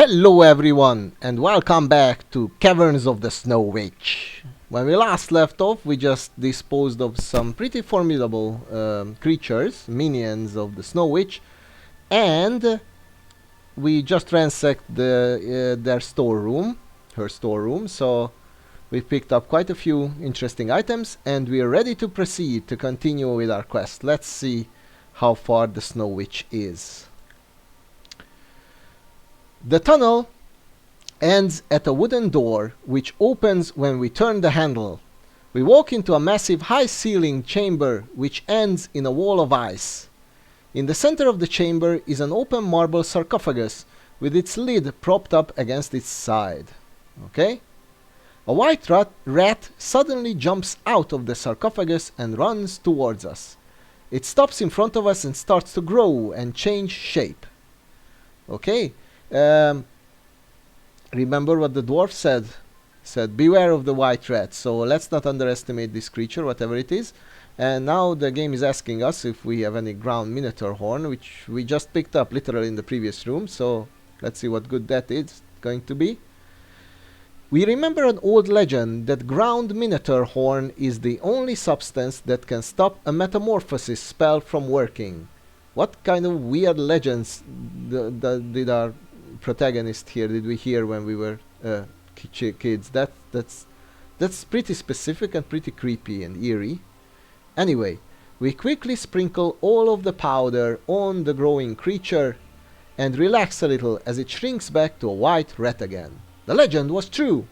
Hello everyone and welcome back to Caverns of the Snow Witch. When we last left off, we just disposed of some pretty formidable creatures, minions of the Snow Witch, and we just ransacked their storeroom, her storeroom, so we picked up quite a few interesting items and we are ready to proceed to continue with our quest. Let's see how far the Snow Witch is. The tunnel ends at a wooden door which opens when we turn the handle. We walk into a massive high-ceilinged chamber which ends in a wall of ice. In the center of the chamber is an open marble sarcophagus with its lid propped up against its side. Okay? A white rat suddenly jumps out of the sarcophagus and runs towards us. It stops in front of us and starts to grow and change shape. Okay? Remember what the dwarf said? Said, beware of the white rat. So let's not underestimate this creature, whatever it is. And now the game is asking us if we have any ground minotaur horn, which we just picked up literally in the previous room. So let's see what good that is going to be. We remember an old legend that ground minotaur horn is the only substance that can stop a metamorphosis spell from working. What kind of weird legends did our protagonist here did we hear when we were kids? That's pretty specific and pretty creepy and eerie. Anyway, we quickly sprinkle all of the powder on the growing creature and relax a little as it shrinks back to a white rat again. The legend was true.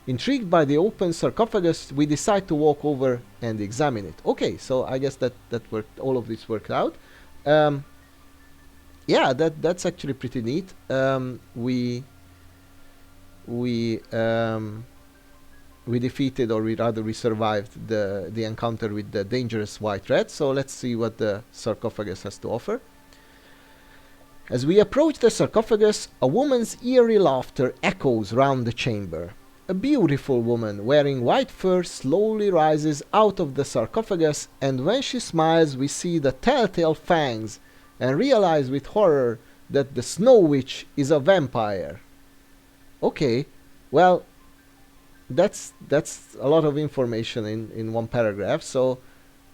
Intrigued by the open sarcophagus, we decide to walk over and examine it. Okay, so I guess that worked. All of this worked out. Yeah, that's actually pretty neat. We defeated, or we survived the encounter with the dangerous white rat. So let's see what the sarcophagus has to offer. As we approach the sarcophagus, a woman's eerie laughter echoes round the chamber. A beautiful woman wearing white fur slowly rises out of the sarcophagus, and when she smiles we see the telltale fangs and realize with horror that the Snow Witch is a vampire. Okay, well, that's a lot of information in one paragraph. So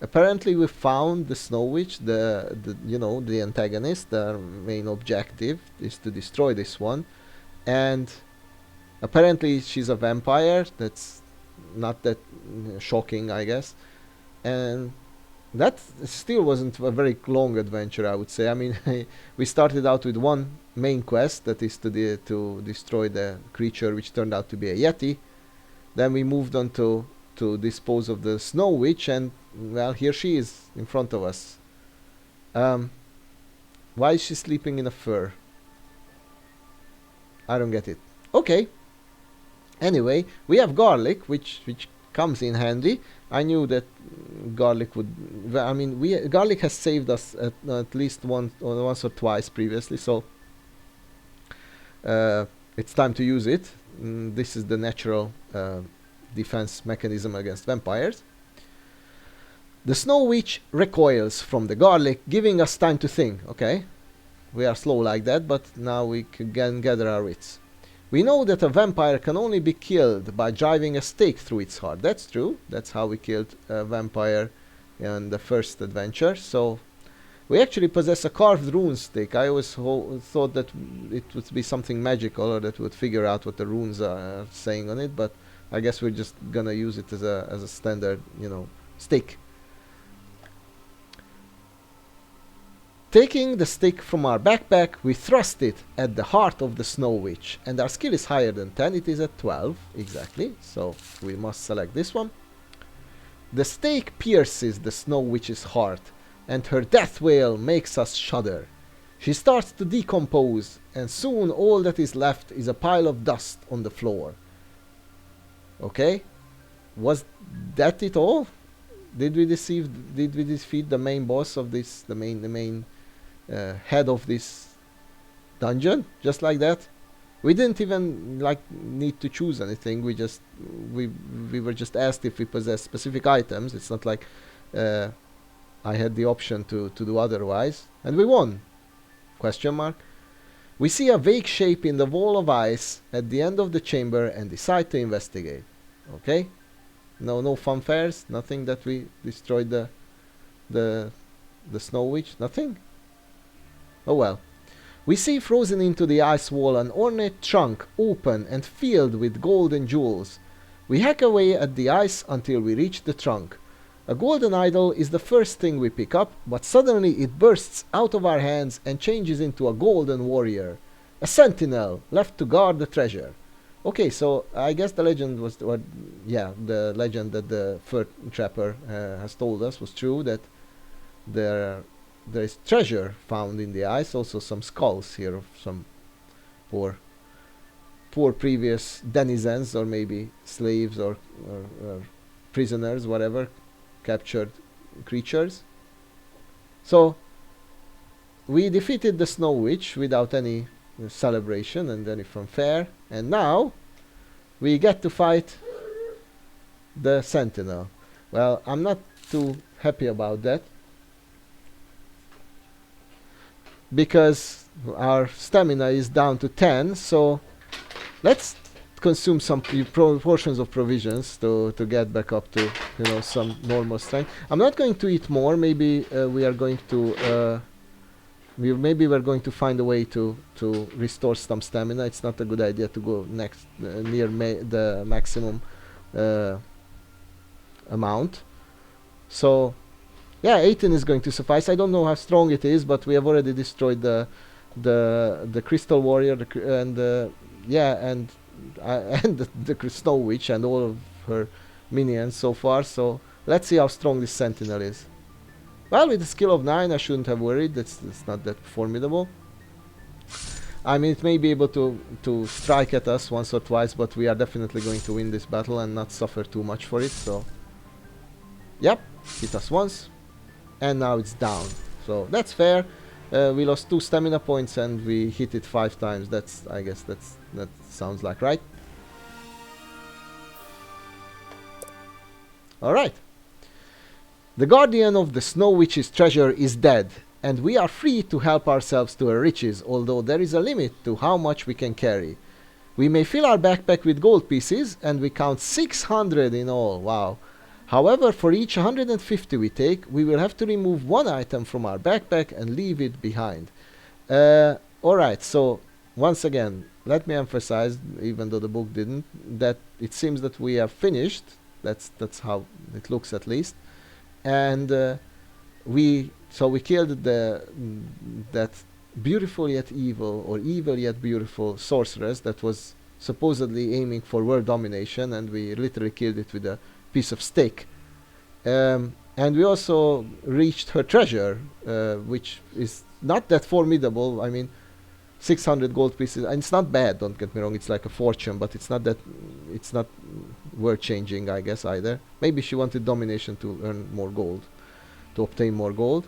apparently we found the Snow Witch, the antagonist. The main objective is to destroy this one, and apparently she's a vampire. That's not that shocking, I guess. And that still wasn't a very long adventure, I would say. I mean, we started out with one main quest, that is to destroy the creature, which turned out to be a yeti. Then we moved on to dispose of the Snow Witch, and well, here she is in front of us. Why is she sleeping in a fur? I don't get it. Okay. Anyway, we have garlic, which comes in handy. I knew that garlic would. I mean, garlic has saved us at least once or twice previously, so it's time to use it. This is the natural defense mechanism against vampires. The Snow Witch recoils from the garlic, giving us time to think. Okay, we are slow like that, but now we can gather our wits. We know that a vampire can only be killed by driving a stake through its heart. That's true. That's how we killed a vampire in the first adventure. So we actually possess a carved rune stake. I always thought that it would be something magical, or that would figure out what the runes are saying on it. But I guess we're just gonna use it as a standard, stake. Taking the stick from our backpack, we thrust it at the heart of the Snow Witch, and our skill is higher than 10, it is at 12, exactly, so we must select this one. The stake pierces the Snow Witch's heart, and her death wail makes us shudder. She starts to decompose, and soon all that is left is a pile of dust on the floor. Okay, was that it all? Did we defeat the main boss of this, the main head of this dungeon, just like that? We didn't even need to choose anything. We were just asked if we possess specific items. It's not like I had the option to do otherwise, and we won. Question mark. We see a vague shape in the wall of ice at the end of the chamber and decide to investigate. Okay? No fanfares, nothing that we destroyed the snow witch, nothing? Oh well. We see frozen into the ice wall an ornate trunk, open and filled with gold and jewels. We hack away at the ice until we reach the trunk. A golden idol is the first thing we pick up, but suddenly it bursts out of our hands and changes into a golden warrior. A sentinel, left to guard the treasure. Okay, so I guess the legend was, the legend that the fur trapper has told us was true, that there is treasure found in the ice, also some skulls here of some poor previous denizens, or maybe slaves or prisoners, whatever, captured creatures. So we defeated the Snow Witch without any celebration and any fanfare, and now we get to fight the Sentinel. Well, I'm not too happy about that, because our stamina is down to 10, so let's consume some portions of provisions to get back up to, you know, some normal strength. I'm not going to eat more. Maybe we are going to we're going to find a way to restore some stamina. It's not a good idea to go next near the maximum amount. So yeah, 18 is going to suffice. I don't know how strong it is, but we have already destroyed the Crystal Warrior and the Snow Witch and all of her minions so far. So let's see how strong this Sentinel is. Well, with a skill of 9, I shouldn't have worried. It's not that formidable. I mean, it may be able to strike at us once or twice, but we are definitely going to win this battle and not suffer too much for it. So, yep, hit us once, and now it's down. So that's fair. We lost 2 stamina points and we hit it 5 times. I guess that sounds like right. All right. The guardian of the Snow Witch's treasure is dead, and we are free to help ourselves to her riches, although there is a limit to how much we can carry. We may fill our backpack with gold pieces, and we count 600 in all. Wow. However, for each 150 we take, we will have to remove 1 item from our backpack and leave it behind. Alright, so once again, let me emphasize, even though the book didn't, that it seems that we have finished. That's how it looks, at least. And we killed that beautiful yet evil, or evil yet beautiful sorceress that was supposedly aiming for world domination, and we literally killed it with a piece of steak. And we also reached her treasure, which is not that formidable. I mean, 600 gold pieces, and it's not bad, don't get me wrong, it's like a fortune, but it's not worth changing, I guess, either. Maybe she wanted domination to earn more gold, to obtain more gold.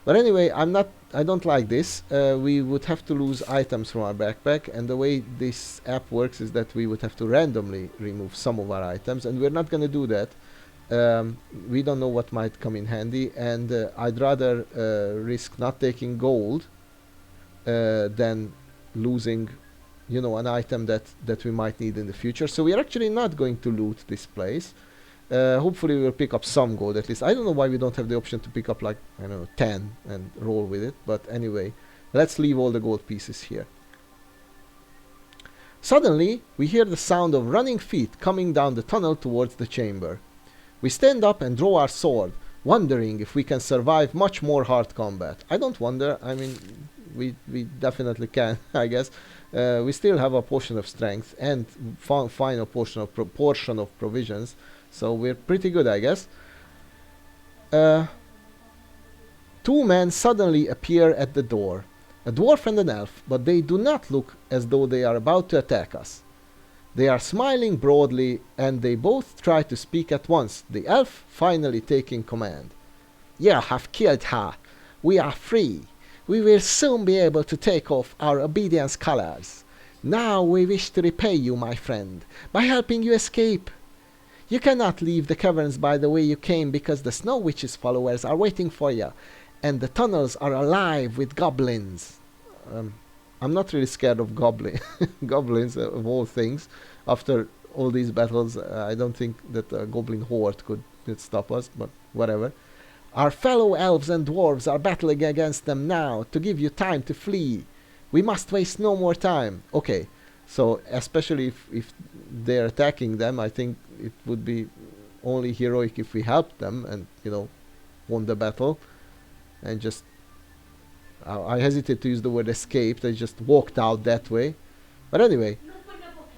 But anyway, I don't like this. We would have to lose items from our backpack, and the way this app works is that we would have to randomly remove some of our items, and we're not going to do that. We don't know what might come in handy, and I'd rather risk not taking gold than losing, you know, an item that we might need in the future. So we are actually not going to loot this place. Hopefully we will pick up some gold at least. I don't know why we don't have the option to pick up, like, I don't know, 10 and roll with it. But anyway, let's leave all the gold pieces here. Suddenly, we hear the sound of running feet coming down the tunnel towards the chamber. We stand up and draw our sword, wondering if we can survive much more hard combat. I don't wonder. I mean, we definitely can, I guess. We still have a potion of strength and final portion of provisions. So we're pretty good, I guess. 2 men suddenly appear at the door. A dwarf and an elf, but they do not look as though they are about to attack us. They are smiling broadly, and they both try to speak at once, the elf finally taking command. "You have killed her. We are free. We will soon be able to take off our obedience colors. Now we wish to repay you, my friend, by helping you escape. You cannot leave the caverns by the way you came, because the Snow Witch's followers are waiting for you, and the tunnels are alive with goblins." I'm not really scared of goblins of all things. After all these battles, I don't think that a goblin horde could stop us, but whatever. Our fellow elves and dwarves are battling against them now to give you time to flee. We must waste no more time. Okay, so especially if they're attacking them, I think it would be only heroic if we helped them and, won the battle. And just, I hesitate to use the word escaped, I just walked out that way. But anyway,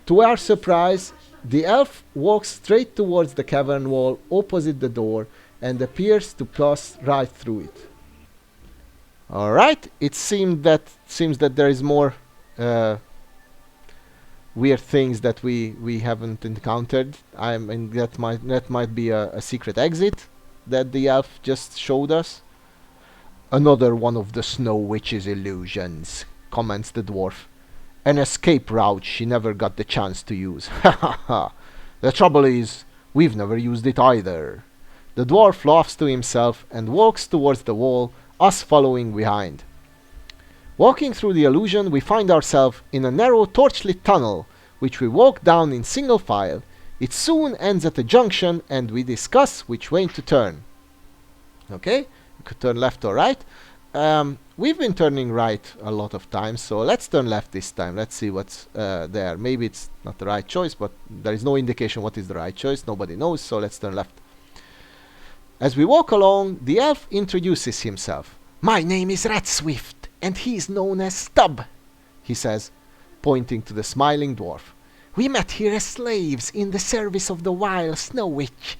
to our surprise, the elf walks straight towards the cavern wall opposite the door and appears to pass right through it. Alright, it seems that there is more weird things that we haven't encountered. I mean, that might be a secret exit that the elf just showed us. Another one of the Snow Witch's illusions, comments the dwarf. An escape route she never got the chance to use. Ha ha ha. The trouble is, we've never used it either. The dwarf laughs to himself and walks towards the wall, us following behind. Walking through the illusion, we find ourselves in a narrow torchlit tunnel, which we walk down in single file. It soon ends at a junction and we discuss which way to turn. Okay, we could turn left or right. We've been turning right a lot of times, so let's turn left this time. Let's see what's there. Maybe it's not the right choice, but there is no indication what is the right choice. Nobody knows, so let's turn left. As we walk along, the elf introduces himself. My name is Red Swift, and he is known as Stub, he says, pointing to the smiling dwarf. We met here as slaves in the service of the vile Snow Witch.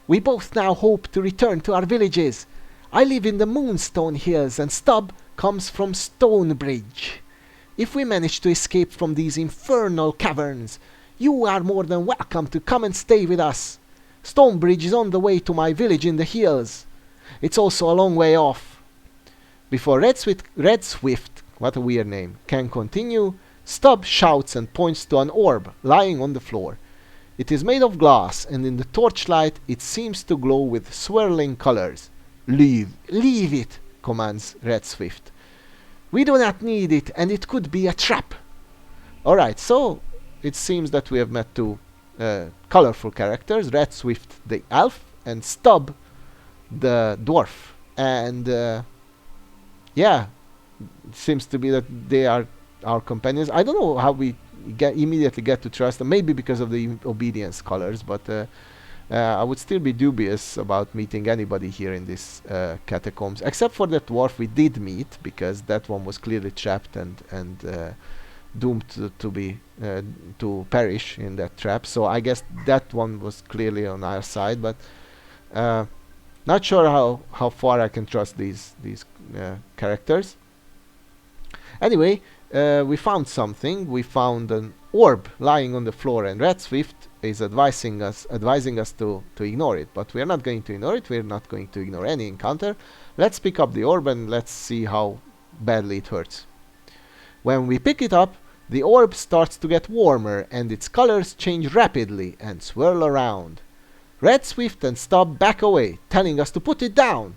We both now hope to return to our villages. I live in the Moonstone Hills, and Stub comes from Stonebridge. If we manage to escape from these infernal caverns, you are more than welcome to come and stay with us. Stonebridge is on the way to my village in the hills. It's also a long way off. Before Red Swift, what a weird name, can continue, Stub shouts and points to an orb lying on the floor. It is made of glass, and in the torchlight it seems to glow with swirling colors. Leave it, commands Red Swift. We do not need it, and it could be a trap. Alright, so it seems that we have met two colorful characters, Red Swift the elf and Stub the dwarf. And yeah, it seems to be that they are our companions. I don't know how we immediately get to trust them, maybe because of the obedience colors, but I would still be dubious about meeting anybody here in this catacombs, except for that dwarf we did meet, because that one was clearly trapped and doomed to perish in that trap. So I guess that one was clearly on our side, but not sure how far I can trust these characters. Anyway, we found something. We found an orb lying on the floor, and Red Swift is advising us to ignore it. But we are not going to ignore it. We are not going to ignore any encounter. Let's pick up the orb and let's see how badly it hurts. When we pick it up, the orb starts to get warmer and its colors change rapidly and swirl around. Red Swift and Stub back away, telling us to put it down.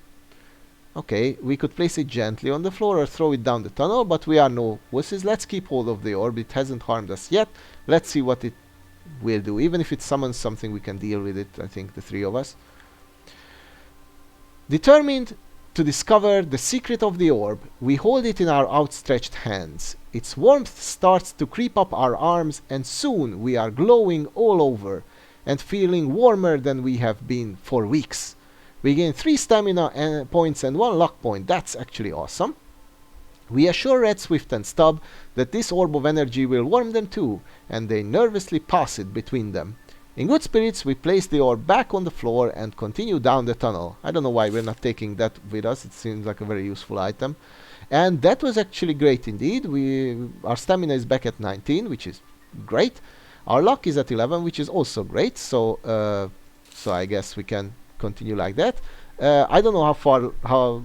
Okay, we could place it gently on the floor or throw it down the tunnel, but we are no wusses. Let's keep hold of the orb. It hasn't harmed us yet. Let's see what it will do. Even if it summons something, we can deal with it, I think, the three of us. Determined to discover the secret of the orb, we hold it in our outstretched hands. Its warmth starts to creep up our arms, and soon we are glowing all over and feeling warmer than we have been for weeks. We gain 3 stamina points and 1 luck point. That's actually awesome. We assure Red Swift and Stub that this orb of energy will warm them too, and they nervously pass it between them. In good spirits, we place the orb back on the floor and continue down the tunnel. I don't know why we're not taking that with us. It seems like a very useful item. And that was actually great indeed. Our stamina is back at 19, which is great. Our luck is at 11, which is also great. So I guess we can continue like that. I don't know how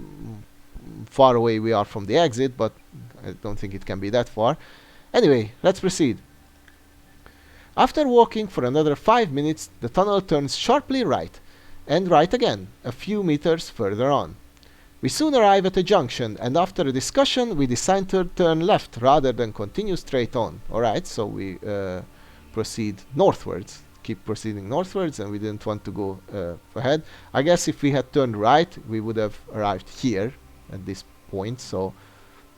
far away we are from the exit, but I don't think it can be that far. Anyway, let's proceed. After walking for another 5 minutes, the tunnel turns sharply right, and right again, a few meters further on. We soon arrive at a junction, and after a discussion, we decide to turn left rather than continue straight on. Alright, so we proceed northwards. Keep proceeding northwards, and we didn't want to go ahead. I guess if we had turned right, we would have arrived here at this point, so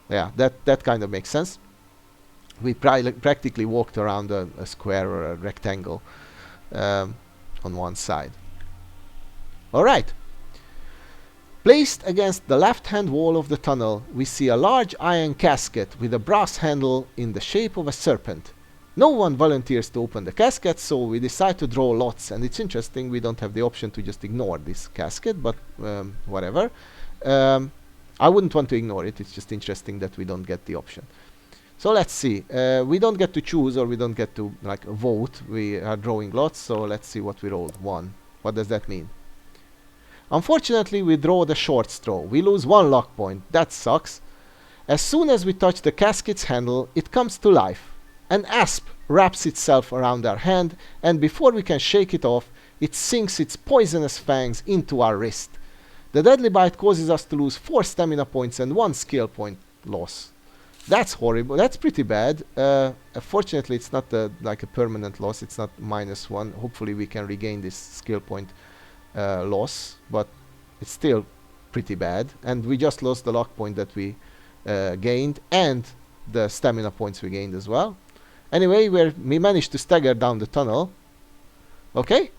yeah, that kind of makes sense. We practically walked around a square or a rectangle on one side. Alright. Placed against the left-hand wall of the tunnel, we see a large iron casket with a brass handle in the shape of a serpent. No one volunteers to open the casket, so we decide to draw lots, and it's interesting we don't have the option to just ignore this casket, but whatever. I wouldn't want to ignore it, it's just interesting that we don't get the option. So let's see, we don't get to choose, or we don't get to like vote, we are drawing lots, so let's see what we rolled. 1. What does that mean? Unfortunately, we draw the short straw. We lose 1 luck point. That sucks. As soon as we touch the casket's handle, it comes to life. An asp wraps itself around our hand, and before we can shake it off, it sinks its poisonous fangs into our wrist. The deadly bite causes us to lose 4 stamina points and 1 skill point loss. That's horrible. That's pretty bad. Fortunately, it's not like a permanent loss. It's not -1. Hopefully, we can regain this skill point loss, but it's still pretty bad, and we just lost the luck point that we gained and the stamina points we gained as well. Anyway, we managed to stagger down the tunnel. Okay,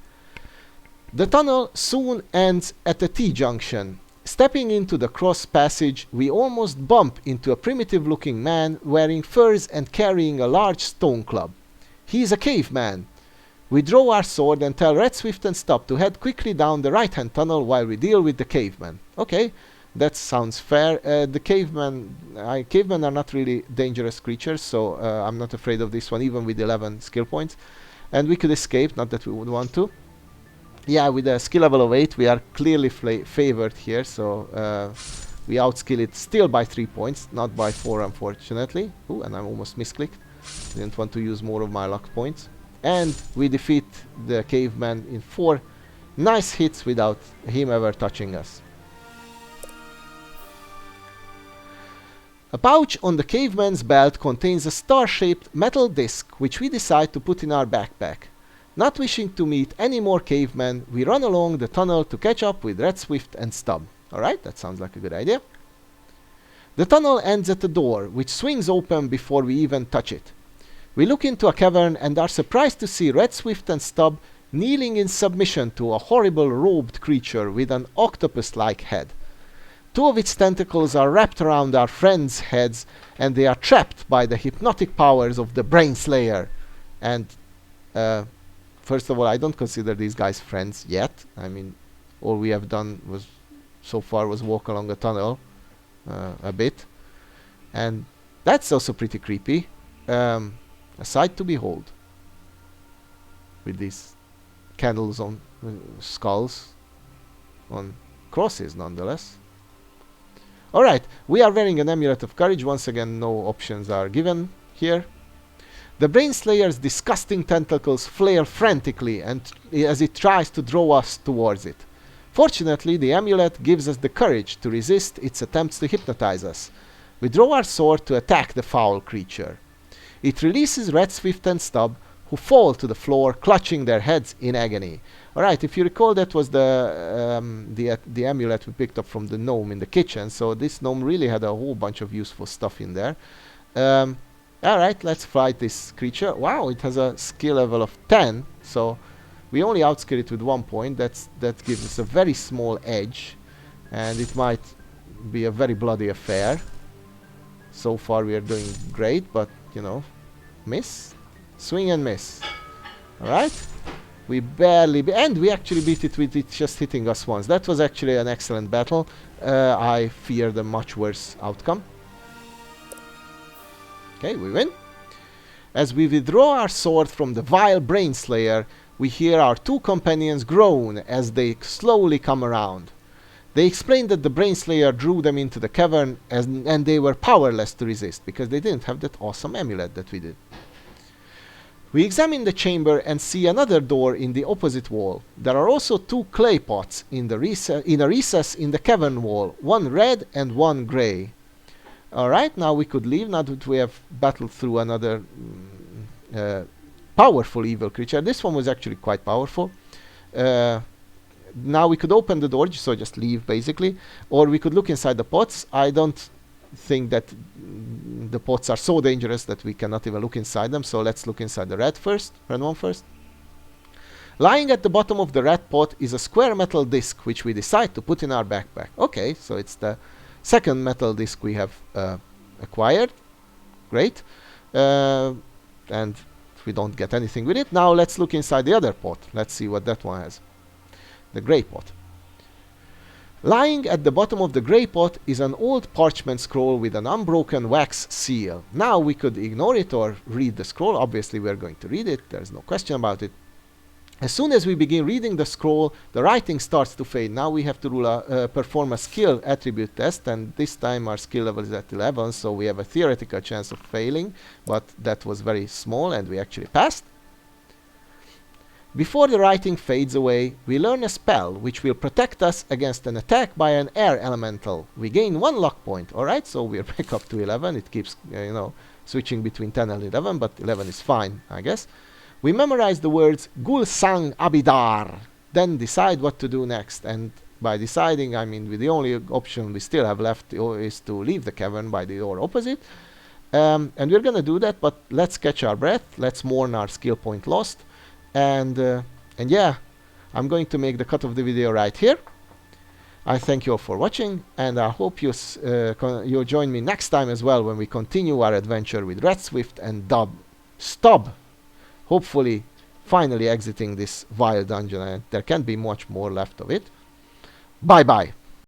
the tunnel soon ends at a T-junction. Stepping into the cross passage, we almost bump into a primitive looking man wearing furs and carrying a large stone club. He is a caveman. We draw our sword and tell Red, Swift and Stub to head quickly down the right-hand tunnel while we deal with the caveman. Okay, that sounds fair. The cavemen are not really dangerous creatures, so I'm not afraid of this one, even with 11 skill points. And we could escape, not that we would want to. Yeah, with a skill level of 8, we are clearly favored here, so we outskill it still by 3 points, not by 4, unfortunately. Ooh, and I almost misclicked. Didn't want to use more of my luck points. And we defeat the caveman in 4 nice hits without him ever touching us. A pouch on the caveman's belt contains a star-shaped metal disc which we decide to put in our backpack. Not wishing to meet any more cavemen, we run along the tunnel to catch up with Red, Swift and Stub. Alright, that sounds like a good idea. The tunnel ends at a door, which swings open before we even touch it. We look into a cavern and are surprised to see Red, Swift and Stub kneeling in submission to a horrible robed creature with an octopus-like head. 2 of its tentacles are wrapped around our friends' heads, and they are trapped by the hypnotic powers of the Brain Slayer. And first of all, I don't consider these guys friends yet. I mean, all we have done so far was walk along a tunnel a bit, and that's also pretty creepy. A sight to behold, with these candles on skulls, on crosses nonetheless. Alright, we are wearing an amulet of courage. Once again, no options are given here. The Brain Slayer's disgusting tentacles flare frantically and as it tries to draw us towards it. Fortunately, the amulet gives us the courage to resist its attempts to hypnotize us. We draw our sword to attack the foul creature. It releases Red, Swift and Stub, who fall to the floor, clutching their heads in agony. Alright, if you recall, that was the amulet we picked up from the gnome in the kitchen, so this gnome really had a whole bunch of useful stuff in there. Alright, let's fight this creature. Wow, it has a skill level of 10, so we only outskill it with 1 point. That gives us a very small edge, and it might be a very bloody affair. So far we are doing great, but you know, miss, swing and miss. Alright, we barely and we actually beat it with it just hitting us once. That was actually an excellent battle. I feared a much worse outcome. Okay, we win. As we withdraw our sword from the vile Brain Slayer, we hear our 2 companions groan as they slowly come around. They explained that the Brain Slayer drew them into the cavern and they were powerless to resist because they didn't have that awesome amulet that we did. We examine the chamber and see another door in the opposite wall. There are also 2 clay pots in a recess in the cavern wall, one red and one grey. Alright, now we could leave, now that we have battled through another powerful evil creature. This one was actually quite powerful. Now we could open the door, so just leave basically, or we could look inside the pots. I don't think that the pots are so dangerous that we cannot even look inside them, so let's look inside the red one first. Lying at the bottom of the red pot is a square metal disc which we decide to put in our backpack. Okay, so it's the second metal disc we have acquired. Great. And we don't get anything with it. Now let's look inside the other pot. Let's see what that one has. The grey pot. Lying at the bottom of the grey pot is an old parchment scroll with an unbroken wax seal. Now we could ignore it or read the scroll. Obviously we're going to read it, there's no question about it. As soon as we begin reading the scroll, the writing starts to fade. Now we have to perform a skill attribute test, and this time our skill level is at 11, so we have a theoretical chance of failing, but that was very small and we actually passed. Before the writing fades away, we learn a spell which will protect us against an attack by an air elemental. We gain 1 luck point. Alright, so we're back up to 11. It keeps, switching between 10 and 11, but 11 is fine, I guess. We memorize the words Gul Sang Abidar, then decide what to do next. And by deciding, I mean the only option we still have left is to leave the cavern by the door opposite. And we're gonna do that, but let's catch our breath. Let's mourn our skill point lost. And yeah, I'm going to make the cut of the video right here. I thank you all for watching, and I hope you'll join me next time as well when we continue our adventure with Red Swift and Stub. Hopefully, finally exiting this vile dungeon, and there can't be much more left of it. Bye bye.